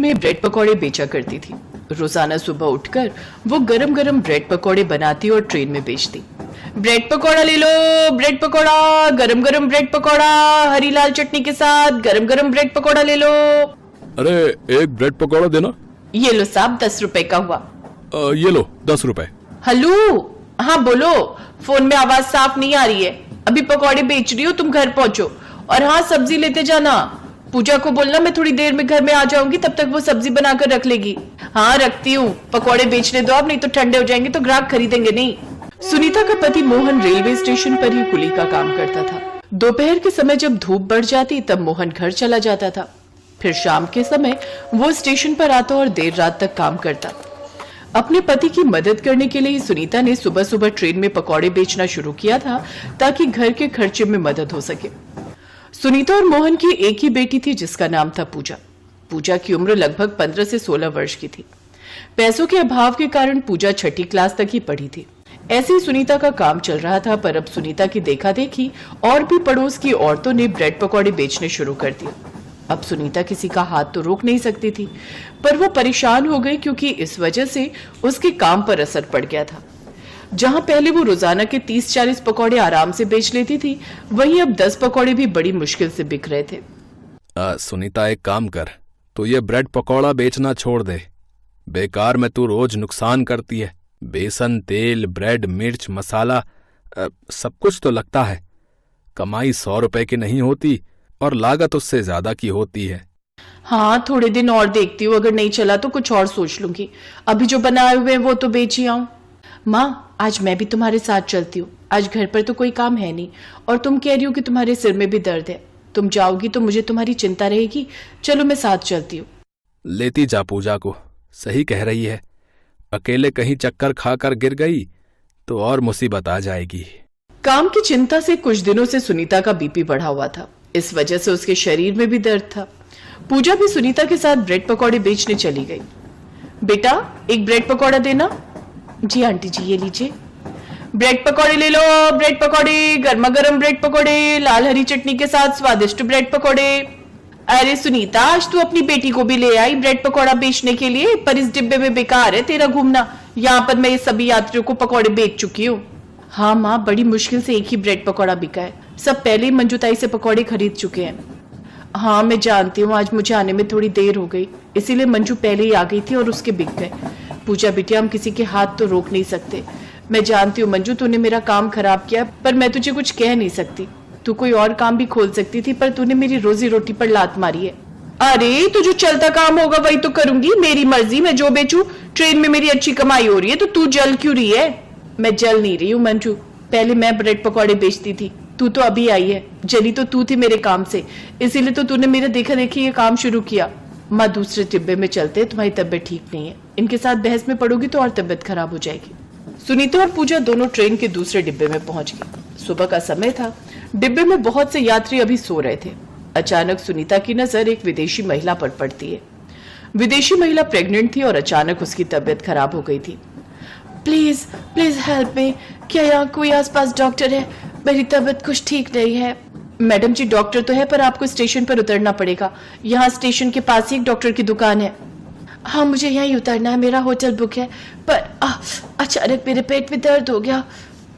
में ब्रेड पकौड़े बेचा करती थी। रोजाना सुबह उठकर वो गरम गरम ब्रेड पकौड़े बनाती और ट्रेन में बेचती। ब्रेड पकौड़ा ले लो, ब्रेड पकौड़ा, गरम गरम ब्रेड पकौड़ा, हरी लाल चटनी के साथ गरम गरम ब्रेड पकौड़ा ले लो। अरे एक ब्रेड पकौड़ा देना। ये लो साहब, 10 रुपए का हुआ। ये लो 10 रुपए। हेलो, हाँ बोलो। फोन में आवाज साफ नहीं आ रही है। अभी पकौड़े बेच रही हो, तुम घर पहुंचो। और हाँ, सब्जी लेते जाना। पूजा को बोलना मैं थोड़ी देर में घर में आ जाऊंगी, तब तक वो सब्जी बनाकर रख लेगी। हाँ रखती हूँ, पकौड़े बेचने दो आप, नहीं तो ठंडे हो जाएंगे तो ग्राहक खरीदेंगे नहीं। सुनीता का पति मोहन रेलवे स्टेशन पर ही कुली का काम करता था। दोपहर के समय जब धूप बढ़ जाती तब मोहन घर चला जाता था। फिर शाम के समय वो स्टेशन पर आता और देर रात तक काम करता। अपने पति की मदद करने के लिए सुनीता ने सुबह सुबह ट्रेन में पकौड़े बेचना शुरू किया था ताकि घर के खर्चे में मदद हो सके। सुनीता और मोहन की एक ही बेटी थी जिसका नाम था पूजा। पूजा की उम्र लगभग 15 से 16 वर्ष की थी। पैसों के अभाव के कारण पूजा 6ठी क्लास तक ही पढ़ी थी। ऐसे ही सुनीता का काम चल रहा था, पर अब सुनीता की देखा देखी और भी पड़ोस की औरतों ने ब्रेड पकौड़े बेचने शुरू कर दिए। अब सुनीता किसी का हाथ तो रोक नहीं सकती थी, पर वो परेशान हो गई क्योंकि इस वजह से उसके काम पर असर पड़ गया था। जहां पहले वो रोजाना के 30-40 पकौड़े आराम से बेच लेती थी, वहीं अब 10 पकौड़े भी बड़ी मुश्किल से बिक रहे थे। सुनीता एक काम कर, तू ये ब्रेड पकौड़ा बेचना छोड़ दे। बेकार में तू रोज नुकसान करती है। बेसन, तेल, ब्रेड, मिर्च, मसाला, सब कुछ तो लगता है। कमाई 100 रुपए की नहीं होती और लागत उससे ज्यादा की होती है। हाँ, थोड़े दिन और देखती हूँ, अगर नहीं चला तो कुछ और सोच लूंगी। अभी जो बनाए हुए हैं वो तो बेच ही आऊं। माँ, आज मैं भी तुम्हारे साथ चलती हूँ। आज घर पर तो कोई काम है नहीं और तुम कह रही हो कि तुम्हारे सिर में भी दर्द है। तुम जाओगी तो मुझे तुम्हारी चिंता रहेगी। चलो मैं साथ चलती हूँ। लेती जा पूजा को, सही कह रही है। अकेले कहीं चक्कर खाकर गिर गई तो और मुसीबत आ जाएगी। काम की चिंता से कुछ दिनों से सुनीता का बीपी बढ़ा हुआ था। इस वजह से उसके शरीर में भी दर्द था। पूजा भी सुनीता के साथ ब्रेड पकौड़े बेचने चली गई। बेटा, एक ब्रेड पकौड़ा देना। जी आंटी जी, ये लीजिए। ब्रेड पकौड़े ले लो, ब्रेड पकौड़े, गर्मा गर्म ब्रेड पकौड़े, लाल हरी चटनी के साथ स्वादिष्ट ब्रेड पकौड़े। अरे सुनीता, आज तू अपनी बेटी को भी ले आई ब्रेड पकौड़ा बेचने के लिए, पर इस डिब्बे में बेकार है तेरा घूमना। यहाँ पर मैं सभी यात्रियों को पकौड़े बेच चुकी हूँ। हाँ माँ, बड़ी मुश्किल से एक ही ब्रेड पकौड़ा बिका है। सब पहले ही मंजूताई से पकौड़े खरीद चुके हैं। हाँ मैं जानती हूँ, आज मुझे आने में थोड़ी देर हो गई, इसीलिए मंजू पहले ही आ गई थी और उसके बिक गए। पूजा बिटिया, हम किसी के हाथ तो रोक नहीं सकते। मैं जानती हूँ मंजू, तूने मेरा काम खराब किया, पर मैं तुझे कुछ कह नहीं सकती। तू कोई और काम भी खोल सकती थी, पर तूने मेरी रोजी रोटी पर लात मारी है। अरे तो जो चलता काम होगा वही तो करूंगी, मेरी मर्जी, मैं जो बेचूं। ट्रेन में मेरी अच्छी कमाई हो रही है तो तू जल क्यों रही है? मैं जल नहीं रही हूँ मंजू, पहले मैं ब्रेड पकौड़े बेचती थी। तू तो अभी आई है, जली तो तू थी मेरे काम से, इसीलिए तो तूने मेरे देखा देखी ये काम शुरू किया। माँ, दूसरे डिब्बे में चलते, तुम्हारी तबीयत ठीक नहीं है। इनके साथ बहस में पड़ोगी तो और तबीयत खराब हो जाएगी। सुनीता और पूजा दोनों ट्रेन के दूसरे डिब्बे में पहुंच गई। सुबह का समय था। डिब्बे में बहुत से यात्री अभी सो रहे थे। अचानक सुनीता की नजर एक विदेशी महिला पर पड़ती है। विदेशी महिला प्रेग्नेंट थी और अचानक उसकी तबीयत खराब हो गई थी। प्लीज प्लीज हेल्प मी, क्या यहाँ कोई आसपास डॉक्टर है? मेरी तबीयत कुछ ठीक नहीं है। मैडम जी, डॉक्टर तो है, पर आपको स्टेशन पर उतरना पड़ेगा। यहाँ स्टेशन के पास ही एक डॉक्टर की दुकान है। हाँ, मुझे यहीं उतरना है, मेरा होटल बुक है, पर अचानक मेरे पेट में दर्द हो गया।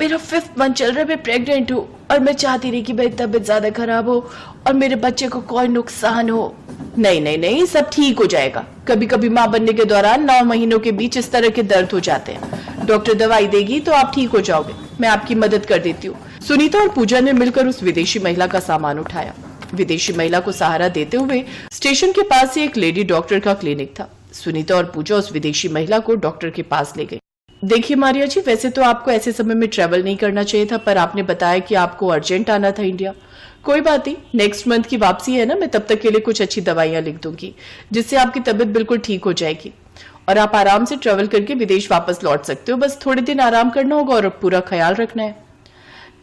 मेरा 5th मंथ चल रहा है, मैं प्रेग्नेंट हूँ और मैं चाहती नहीं कि मेरी तबीयत ज्यादा खराब हो और मेरे बच्चे को कोई नुकसान हो। नहीं नहीं नहीं, सब ठीक हो जाएगा। कभी कभी माँ बनने के दौरान 9 महीनों के बीच इस तरह के दर्द हो जाते हैं। डॉक्टर दवाई देगी तो आप ठीक हो जाओगे। मैं आपकी मदद कर देती हूँ। सुनीता और पूजा ने मिलकर उस विदेशी महिला का सामान उठाया। विदेशी महिला को सहारा देते हुए स्टेशन के पास ही एक लेडी डॉक्टर का क्लिनिक था। सुनीता और पूजा उस विदेशी महिला को डॉक्टर के पास ले गए। देखिए मारिया जी, वैसे तो आपको ऐसे समय में ट्रेवल नहीं करना चाहिए था, पर आपने बताया कि आपको अर्जेंट आना था इंडिया। कोई बात नहीं, नेक्स्ट मंथ की वापसी है ना, मैं तब तक के लिए कुछ अच्छी दवाइयां लिख दूंगी जिससे आपकी तबीयत बिल्कुल ठीक हो जाएगी और आप आराम से ट्रेवल करके विदेश वापस लौट सकते हो। बस थोड़े दिन आराम करना होगा और पूरा ख्याल रखना है।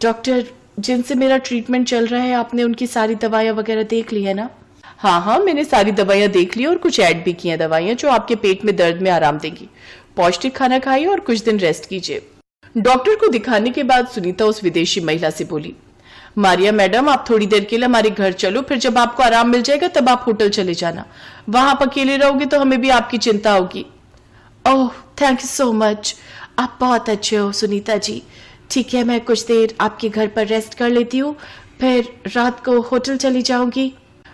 डॉक्टर जिनसे मेरा ट्रीटमेंट चल रहा है, आपने उनकी सारी दवाइयां वगैरह देख ली है ना? हाँ, मैंने सारी दवाइयां देख ली और कुछ ऐड भी की हैं दवाइयां जो आपके पेट में दर्द में आराम देंगी। पौष्टिक खाना खाइए और कुछ दिन रेस्ट कीजिए। डॉक्टर को दिखाने के बाद सुनीता उस विदेशी महिला से बोली, मारिया मैडम, आप थोड़ी देर के लिए हमारे घर चलो, फिर जब आपको आराम मिल जाएगा तब आप होटल चले जाना। वहां आप अकेले रहोगे तो हमें भी आपकी चिंता होगी। ओह, थैंक यू सो मच। आप बहुत अच्छे हो सुनीता जी। ठीक है, मैं कुछ देर आपके घर पर रेस्ट कर लेती हूँ, फिर रात को होटल चली जाऊंगी।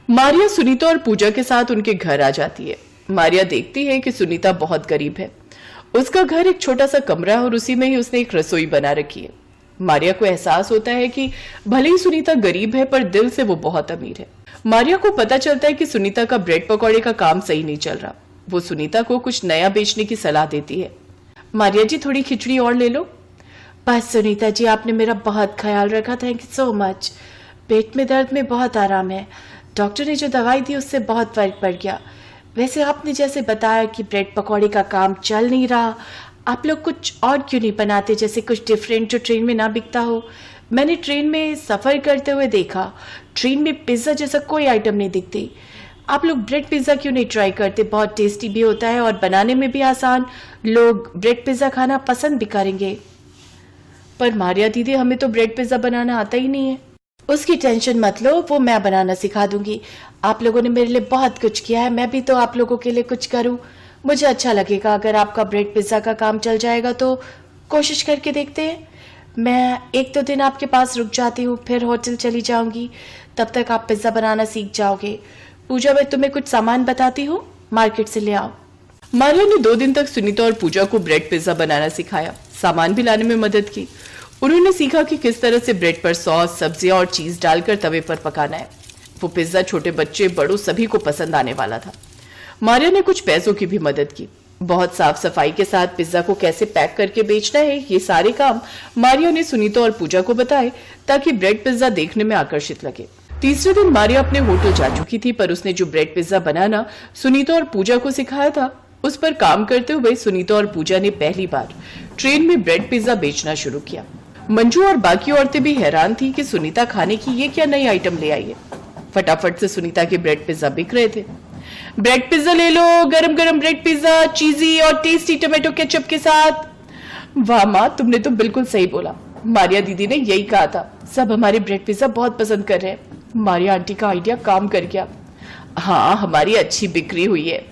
मारिया सुनीता और पूजा के साथ उनके घर आ जाती है। मारिया देखती है कि सुनीता बहुत गरीब है। उसका घर एक छोटा सा कमरा है और उसी में ही उसने एक रसोई बना रखी है। मारिया को एहसास होता है कि भले ही सुनीता गरीब है पर दिल से वो बहुत अमीर है। मारिया को पता चलता है कि सुनीता का ब्रेड पकौड़े का काम सही नहीं चल रहा। वो सुनीता को कुछ नया बेचने की सलाह देती है। मारिया जी, थोड़ी खिचड़ी और ले लो। बस सुनीता जी, आपने मेरा बहुत ख्याल रखा, थैंक यू सो मच। पेट में दर्द में बहुत आराम है। डॉक्टर ने जो दवाई दी उससे बहुत फर्क पड़ गया। वैसे आपने जैसे बताया कि ब्रेड पकौड़े का काम चल नहीं रहा, आप लोग कुछ और क्यों नहीं बनाते, जैसे कुछ डिफरेंट जो ट्रेन में ना बिकता हो। मैंने ट्रेन में सफ़र करते हुए देखा, ट्रेन में पिज़्ज़ा जैसा कोई आइटम नहीं दिखती। आप लोग ब्रेड पिज़्ज़ा क्यों नहीं ट्राई करते? बहुत टेस्टी भी होता है और बनाने में भी आसान। लोग ब्रेड पिज़्ज़ा खाना पसंद भी करेंगे। पर मारिया दीदी, हमें तो ब्रेड पिज़्ज़ा बनाना आता ही नहीं है। उसकी टेंशन मत लो, वो मैं बनाना सिखा दूंगी। आप लोगों ने मेरे लिए बहुत कुछ किया है, मैं भी तो आप लोगों के लिए कुछ करूं। मुझे अच्छा लगेगा अगर आपका ब्रेड पिज़्ज़ा का काम चल जाएगा तो कोशिश करके देखते हैं। मैं एक दो दिन आपके पास रुक जाती हूँ, फिर होटल चली जाऊंगी। तब तक आप पिज़्ज़ा बनाना सीख जाओगे। पूजा, मैं तुम्हें कुछ सामान बताती हूँ, मार्केट से ले आओ। मारिया ने 2 दिन तक सुनीता और पूजा को ब्रेड पिज़्ज़ा बनाना सिखाया, सामान भी लाने में मदद की। उन्होंने सीखा कि किस तरह से ब्रेड पर सॉस, सब्जियां और चीज डालकर तवे पर पकाना है। वो पिज्जा छोटे बच्चे बड़ों सभी को पसंद आने वाला था। मारिया ने कुछ पैसों की भी मदद की। बहुत साफ सफाई के साथ पिज्जा को कैसे पैक करके बेचना है, ये सारे काम मारिया ने सुनीता और पूजा को बताए ताकि ब्रेड पिज्जा देखने में आकर्षित लगे। तीसरे दिन मारिया अपने होटल जा चुकी थी, पर उसने जो ब्रेड पिज्जा बनाना सुनीता और पूजा को सिखाया था उस पर काम करते हुए सुनीता और पूजा ने पहली बार ट्रेन में ब्रेड पिज्जा बेचना शुरू किया। मंजू और बाकी औरतें भी हैरान थी कि सुनीता खाने की ये क्या नई आइटम ले आई है। फटाफट से सुनीता के ब्रेड पिज्जा बिक रहे थे। ब्रेड पिज्जा ले लो, गरम गरम ब्रेड पिज्जा, चीजी और टेस्टी टमाटो केचप के साथ। वाह माँ, तुमने तो बिल्कुल सही बोला। मारिया दीदी ने यही कहा था, सब हमारे ब्रेड पिज्जा बहुत पसंद कर रहे हैं। मारिया आंटी का आइडिया काम कर गया। हाँ, हमारी अच्छी बिक्री हुई है।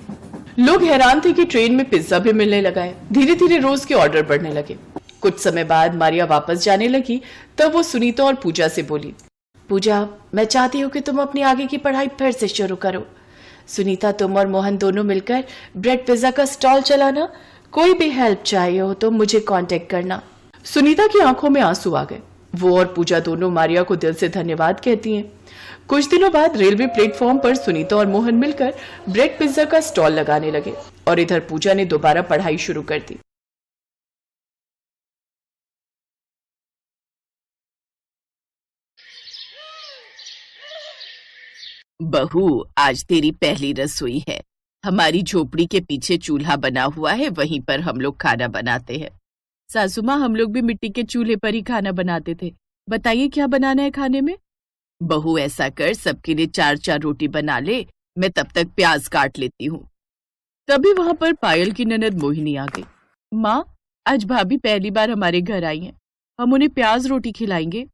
लोग हैरान थे कि ट्रेन में पिज्जा भी मिलने लगा है। धीरे धीरे रोज के ऑर्डर बढ़ने लगे। कुछ समय बाद मारिया वापस जाने लगी, तब वो सुनीता और पूजा से बोली, पूजा, मैं चाहती हूँ कि तुम अपनी आगे की पढ़ाई फिर से शुरू करो। सुनीता, तुम और मोहन दोनों मिलकर ब्रेड पिज्जा का स्टॉल चलाना। कोई भी हेल्प चाहिए हो तो मुझे कांटेक्ट करना। सुनीता की आंखों में आंसू आ गए। वो और पूजा दोनों मारिया को दिल से धन्यवाद कहती हैं। कुछ दिनों बाद रेलवे प्लेटफॉर्म पर सुनीता और मोहन मिलकर ब्रेड पिज्जा का स्टॉल लगाने लगे और इधर पूजा ने दोबारा पढ़ाई शुरू कर दी। बहू, आज तेरी पहली रसोई है। हमारी झोपड़ी के पीछे चूल्हा बना हुआ है, वहीं पर हम लोग खाना बनाते हैं। सासू माँ, हम लोग भी मिट्टी के चूल्हे पर ही खाना बनाते थे। बताइए क्या बनाना है खाने में? बहू, ऐसा कर, सबके लिए 4-4 रोटी बना ले, मैं तब तक प्याज काट लेती हूँ। तभी वहां पर पायल की ननद मोहिनी आ गई। माँ, आज भाभी पहली बार हमारे घर आई हैं, हम उन्हें प्याज रोटी खिलाएंगे।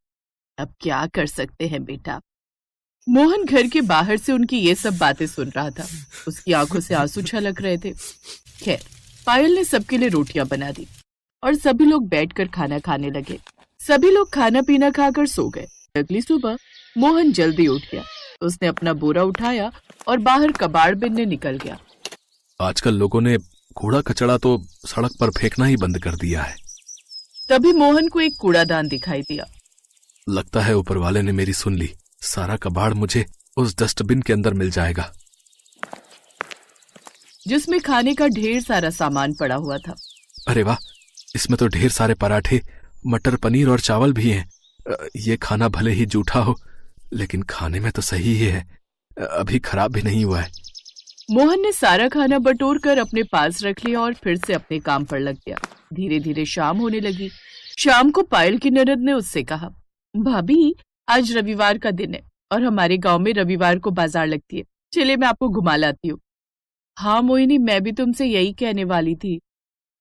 अब क्या कर सकते हैं बेटा। मोहन घर के बाहर से उनकी ये सब बातें सुन रहा था। उसकी आंखों से आंसू छलक रहे थे। खैर, पायल ने सबके लिए रोटियां बना दी और सभी लोग बैठकर खाना खाने लगे। सभी लोग खाना पीना खाकर सो गए। अगली सुबह मोहन जल्दी उठ गया। उसने अपना बोरा उठाया और बाहर कबाड़ बिनने निकल गया। आजकल लोगों ने कूड़ा कचड़ा तो सड़क पर फेंकना ही बंद कर दिया है। तभी मोहन को एक कूड़ादान दिखाई दिया। लगता है ऊपर वाले ने मेरी सुन ली। सारा कबाड़ मुझे उस डस्टबिन के अंदर मिल जाएगा, जिसमें खाने का ढेर सारा सामान पड़ा हुआ था। अरे वाह, इसमें तो ढेर सारे पराठे, मटर पनीर और चावल भी हैं। ये खाना भले ही जूठा हो, लेकिन खाने में तो सही ही है। अभी खराब भी नहीं हुआ है। मोहन ने सारा खाना बटोर कर अपने पास रख लिया और फिर से अपने काम पर लग गया। धीरे धीरे शाम होने लगी। शाम को पायल की ननद ने उससे कहा, भाभी, आज रविवार का दिन है और हमारे गांव में रविवार को बाजार लगती है। चलिए मैं आपको घुमा लाती हूँ। हाँ मोहिनी, मैं भी तुमसे यही कहने वाली थी।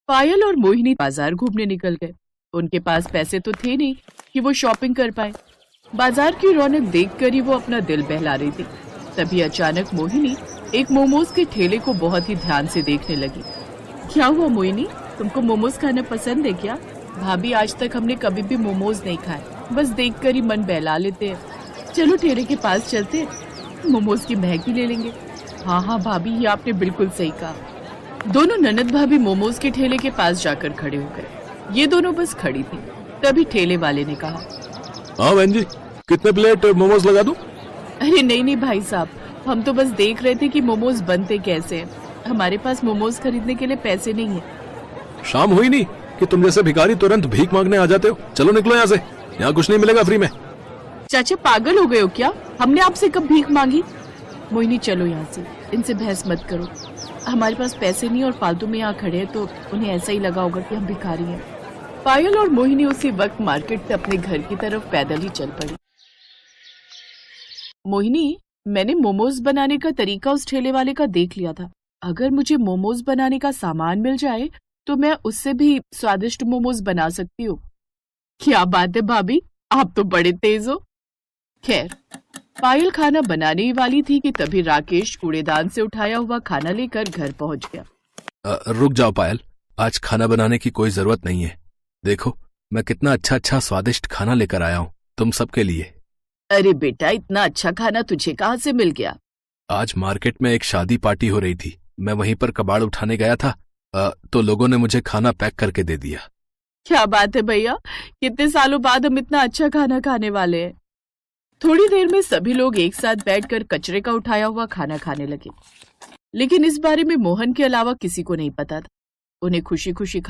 पायल और मोहिनी बाजार घूमने निकल गए। उनके पास पैसे तो थे नहीं कि वो शॉपिंग कर पाए। बाजार की रौनक देखकर ही वो अपना दिल बहला रही थी। तभी अचानक मोहिनी एक मोमोज के ठेले को बहुत ही ध्यान से देखने लगी। क्या हुआ मोहिनी, तुमको मोमोज खाना पसंद है क्या? भाभी, आज तक हमने कभी भी मोमोज नहीं खाए, बस देखकर ही मन बहला लेते हैं। चलो ठेले के पास चलते हैं, मोमोज की महक ही ले लेंगे। हाँ हाँ भाभी, ये आपने बिल्कुल सही कहा। दोनों ननद भाभी मोमोज के ठेले के पास जाकर खड़े हो गए। ये दोनों बस खड़ी थी, तभी ठेले वाले ने कहा, हाँ बहन जी, कितने प्लेट मोमोज लगा दूं? अरे नहीं नहीं भाई साहब, हम तो बस देख रहे थे कि मोमोज बनते कैसे हैं। हमारे पास मोमोज खरीदने के लिए पैसे नहीं है। शाम हुई नहीं कि तुम जैसे भिखारी तुरंत भीख मांगने आ जाते हो। चलो निकलो यहाँ से, यहाँ कुछ नहीं मिलेगा फ्री में। चाचा पागल हो गए हो क्या? हमने आपसे कब भीख मांगी? मोहिनी चलो यहाँ से, इनसे बहस मत करो। हमारे पास पैसे नहीं और फालतू में यहाँ खड़े हैं तो उन्हें ऐसा ही लगा होगा कि हम भिखारी हैं। पायल और मोहिनी उसी वक्त मार्केट से अपने घर की तरफ पैदल ही चल पड़ी। मोहिनी, मैंने मोमोज बनाने का तरीका उस ठेले वाले का देख लिया था। अगर मुझे मोमोज बनाने का सामान मिल जाए तो मैं उससे भी स्वादिष्ट मोमोज बना सकती हूँ। क्या बात है भाभी, आप तो बड़े तेज हो। खैर, पायल खाना बनाने ही वाली थी कि तभी राकेश कूड़ेदान से उठाया हुआ खाना लेकर घर पहुंच गया। रुक जाओ पायल, आज खाना बनाने की कोई जरूरत नहीं है। देखो मैं कितना अच्छा स्वादिष्ट खाना लेकर आया हूँ तुम सबके लिए। अरे बेटा, इतना अच्छा खाना तुझे कहाँ से मिल गया? आज मार्केट में एक शादी पार्टी हो रही थी, मैं वहीं पर कबाड़ उठाने गया था, तो लोगों ने मुझे खाना पैक करके दे दिया। क्या बात है भैया, कितने सालों बाद हम इतना अच्छा खाना खाने वाले हैं। थोड़ी देर में सभी लोग एक साथ बैठकर कचरे का उठाया हुआ खाना खाने लगे, लेकिन इस बारे में मोहन के अलावा किसी को नहीं पता था। उन्हें खुशी खुशी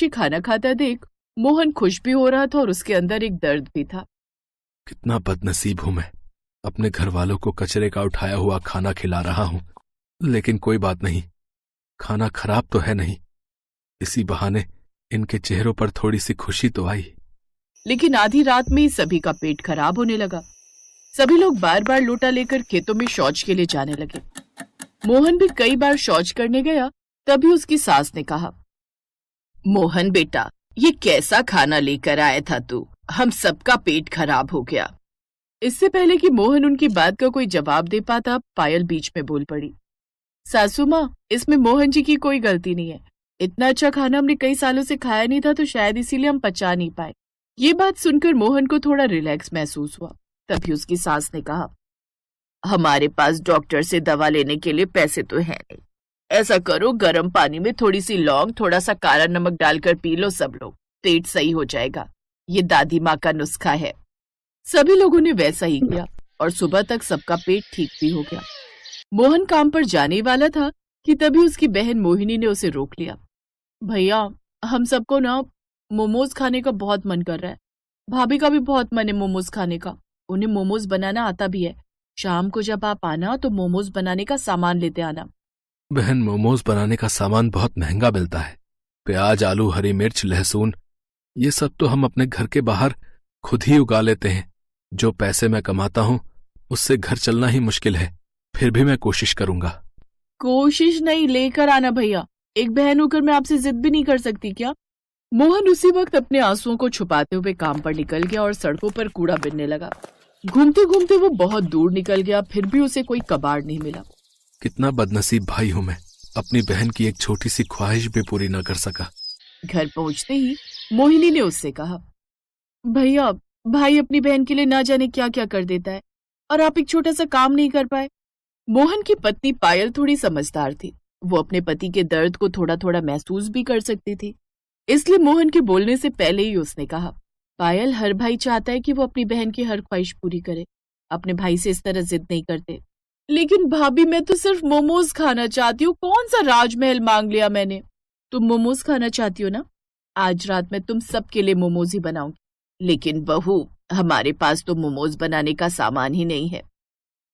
खाना खाता देख मोहन खुश भी हो रहा था और उसके अंदर एक दर्द भी था। कितना बदनसीब हूं मैं, अपने घर वालों को कचरे का उठाया हुआ खाना खिला रहा हूं, लेकिन कोई बात नहीं, खाना खराब तो है नहीं। इसी बहाने इनके चेहरों पर थोड़ी सी खुशी तो आई। लेकिन आधी रात में ही सभी का पेट खराब होने लगा। सभी लोग बार बार लोटा लेकर खेतों में शौच के लिए जाने लगे। मोहन भी कई बार शौच करने गया, तभी उसकी सास ने कहा, मोहन बेटा, ये कैसा खाना लेकर आया था तू? हम सबका पेट खराब हो गया। इससे पहले कि मोहन उनकी बात का कोई जवाब दे पाता, पायल बीच में बोल पड़ी, सासू माँ, इसमें मोहन जी की कोई गलती नहीं है। इतना अच्छा खाना हमने कई सालों से खाया नहीं था, तो शायद इसीलिए हम पचा नहीं पाए। ये बात सुनकर मोहन को थोड़ा रिलैक्स महसूस हुआ। तभी उसकी सास ने कहा, हमारे पास डॉक्टर से दवा लेने के लिए पैसे तो है नहीं। ऐसा करो, गर्म पानी में थोड़ी सी लौंग, थोड़ा सा काला नमक डालकर पी लो सब लोग, पेट सही हो जाएगा। ये दादी माँ का नुस्खा है। सभी लोगों ने वैसा ही किया और सुबह तक सबका पेट ठीक भी हो गया। मोहन काम पर जाने वाला था कि तभी उसकी बहन मोहिनी ने उसे रोक लिया। भैया, हम सबको ना मोमोज खाने का बहुत मन कर रहा है। भाभी का भी बहुत मन है मोमोज खाने का। उन्हें मोमोज बनाना आता भी है। शाम को जब आप आना तो मोमोज बनाने का सामान लेते आना। बहन, मोमोज बनाने का सामान बहुत महंगा मिलता है। प्याज, आलू, हरी मिर्च, लहसुन, ये सब तो हम अपने घर के बाहर खुद ही उगा लेते हैं। जो पैसे मैं कमाता हूँ उससे घर चलना ही मुश्किल है, फिर भी मैं कोशिश करूंगा। कोशिश नहीं, लेकर आना भैया। एक बहन होकर मैं आपसे जिद भी नहीं कर सकती क्या? मोहन उसी वक्त अपने आंसुओं को छुपाते हुए काम पर निकल गया और सड़कों पर कूड़ा बिनने लगा। घूमते घूमते वो बहुत दूर निकल गया, फिर भी उसे कोई कबाड़ नहीं मिला। कितना बदनसीब भाई हूं मैं, अपनी बहन की एक छोटी सी ख्वाहिश भी पूरी न कर सका। घर पहुंचते ही मोहिनी ने उससे कहा, भैया, भाई अपनी बहन के लिए ना जाने क्या क्या कर देता है और आप एक छोटा सा काम नहीं कर पाए। मोहन की पत्नी पायल थोड़ी समझदार थी। वो अपने पति के दर्द को थोड़ा थोड़ा महसूस भी कर सकती थी, इसलिए मोहन के बोलने से पहले ही उसने कहा, पायल, हर भाई चाहता है कि वो अपनी बहन की हर ख्वाहिश पूरी करे। अपने भाई से इस तरह जिद नहीं करते। लेकिन भाभी, मैं तो सिर्फ मोमोज खाना चाहती हूँ। कौन सा राजमहल मांग लिया मैंने? तुम मोमोज खाना चाहती हो ना? आज रात मैं तुम सबके लिए मोमोज ही बनाऊंगी। लेकिन बहू, हमारे पास तो मोमोज बनाने का सामान ही नहीं है।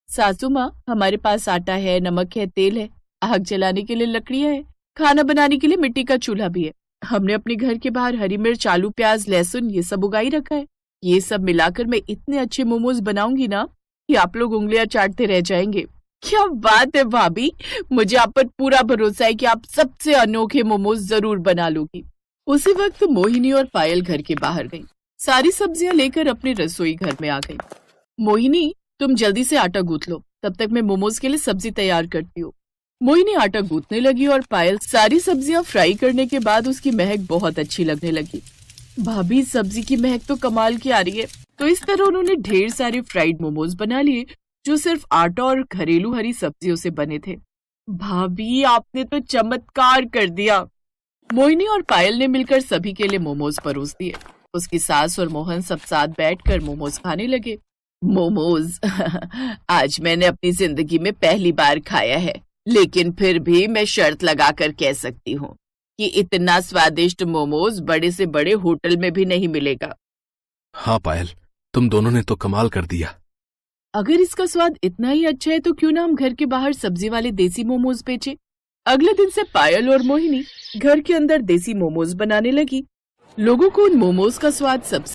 सासू माँ, हमारे पास आटा है, नमक है, तेल है, आग जलाने के लिए लकड़ियां है, खाना बनाने के लिए मिट्टी का चूल्हा भी है। हमने अपने घर के बाहर हरी मिर्च, आलू, प्याज, लहसुन ये सब उगाई रखा है। ये सब मिलाकर मैं इतने अच्छे मोमोज बनाऊंगी ना कि आप लोग उंगलियां चाटते रह जाएंगे। क्या बात है भाभी, मुझे आप पर पूरा भरोसा है कि आप सबसे अनोखे मोमोज जरूर बना लोगी। उसी वक्त मोहिनी और पायल घर के बाहर गई। सारी सब्जियां लेकर अपने रसोई घर में आ गई। मोहिनी, तुम जल्दी से आटा गूंथ लो, तब तक मैं मोमोज के लिए सब्जी तैयार करती हूँ। मोहिनी आटा गूंथने लगी और पायल सारी सब्जियां फ्राई करने के बाद उसकी महक बहुत अच्छी लगने लगी। भाभी, सब्जी की महक तो कमाल की आ रही है। तो इस तरह उन्होंने ढेर सारे फ्राइड मोमोज बना लिए जो सिर्फ आटा और घरेलू हरी सब्जियों से बने थे। भाभी, आपने तो चमत्कार कर दिया। मोहिनी और पायल ने मिलकर सभी के लिए मोमोज परोस दिए। उसकी सास और मोहन सब साथ बैठकर मोमोज खाने लगे। मोमोज आज मैंने अपनी जिंदगी में पहली बार खाया है, लेकिन फिर भी मैं शर्त लगाकर कह सकती हूँ कि इतना स्वादिष्ट मोमोज बड़े से बड़े होटल में भी नहीं मिलेगा। हाँ पायल, तुम दोनों ने तो कमाल कर दिया। अगर इसका स्वाद इतना ही अच्छा है तो क्यों ना हम घर के बाहर सब्जी वाले देसी मोमोज बेचे। अगले दिन से पायल और मोहिनी घर के अंदर देसी मोमोज बनाने लगी। लोगों को उन मोमोज का स्वाद सबसे